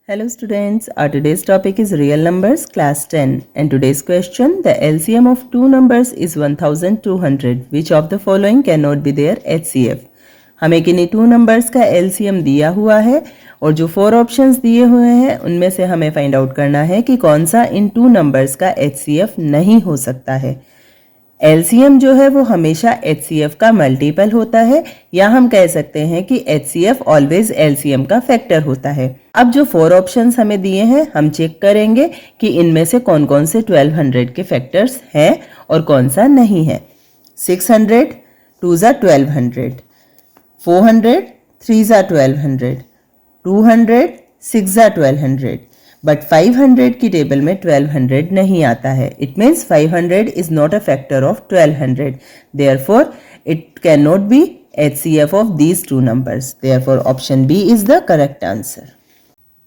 Hello students, our today's topic is real numbers class 10 and today's question, the LCM of two numbers is 1200. Which of the following cannot be their HCF? हमें किन्हीं two numbers का LCM दिया हुआ है और जो 4 options दिए हुए हैं उनमें से हमें फाइंड आउट करना है कि कौन सा इन टू नंबर्स का HCF नहीं हो सकता है। LCM जो है वो हमेशा HCF का मल्टीपल होता है या हम कह सकते हैं कि HCF ऑलवेज LCM का फैक्टर होता है। अब जो 4 ऑप्शंस हमें दिए हैं हम चेक करेंगे कि इनमें से कौन कौन से 1200 के फैक्टर्स हैं और कौन सा नहीं है। 600 2 ज़ा 1200, 400 3 ज़ा 1200, 200 6 ज़ा 1200, बट 500 की टेबल में 1200 नहीं आता है। It means 500 is not a factor of 1200, therefore it can not be HCF of these two numbers. Therefore, option B is the correct answer.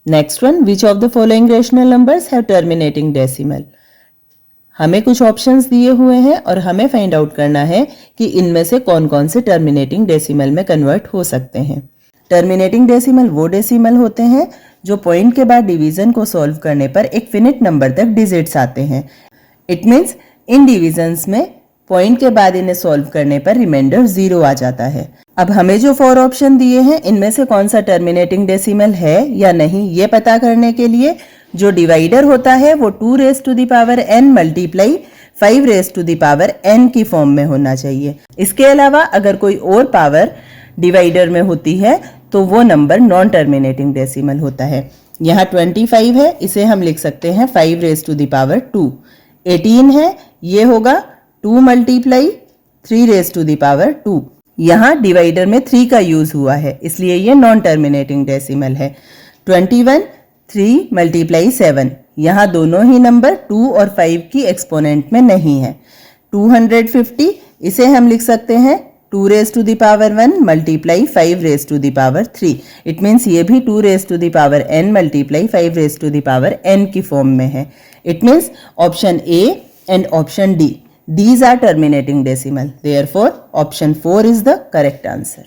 Next one, which of the following rational numbers have terminating decimal? हमें कुछ options दिए हुए हैं और हमें find out करना है कि इनमें से कौन कौन से टर्मिनेटिंग डेसिमल में कन्वर्ट हो सकते हैं। टर्मिनेटिंग डेसिमल वो डेसिमल होते हैं जो पॉइंट के बाद डिवीजन को सॉल्व करने पर एक फिनिट नंबर तक डिजिट्स आते हैं। इट मीन्स इन डिविजन्स में पॉइंट के बाद इन्हें सॉल्व करने पर रिमाइंडर 0 आ जाता है। अब हमें जो 4 ऑप्शन दिए हैं इनमें से कौन सा टर्मिनेटिंग डेसिमल है या नहीं ये पता करने के लिए जो डिवाइडर होता है वो 2 raise to the power n multiply 5 raise to the power n की फॉर्म में होना चाहिए। इसके अलावा अगर कोई और पावर डिवाइडर में होती है तो वो नंबर नॉन टर्मिनेटिंग डेसिमल होता है। यहाँ 25 है, इसे हम लिख सकते हैं 5 रेज़ टू द पावर 2। 18 है, ये होगा 2 multiply 3 raise to the power 2। यहाँ डिवाइडर में 3 का यूज हुआ है इसलिए ये नॉन टर्मिनेटिंग डेसिमल है। 21 3 मल्टीप्लाई 7, यहाँ दोनों ही नंबर 2 और 5 की एक्सपोनेंट में नहीं है। 250, इसे हम लिख सकते हैं 2 raise to the power 1 multiply 5 raise to the power 3। It means ये भी 2 raise to the power n multiply 5 raise to the power n की फॉर्म में है। It means option A and option D, these are terminating decimal. Therefore, option 4 is the correct answer.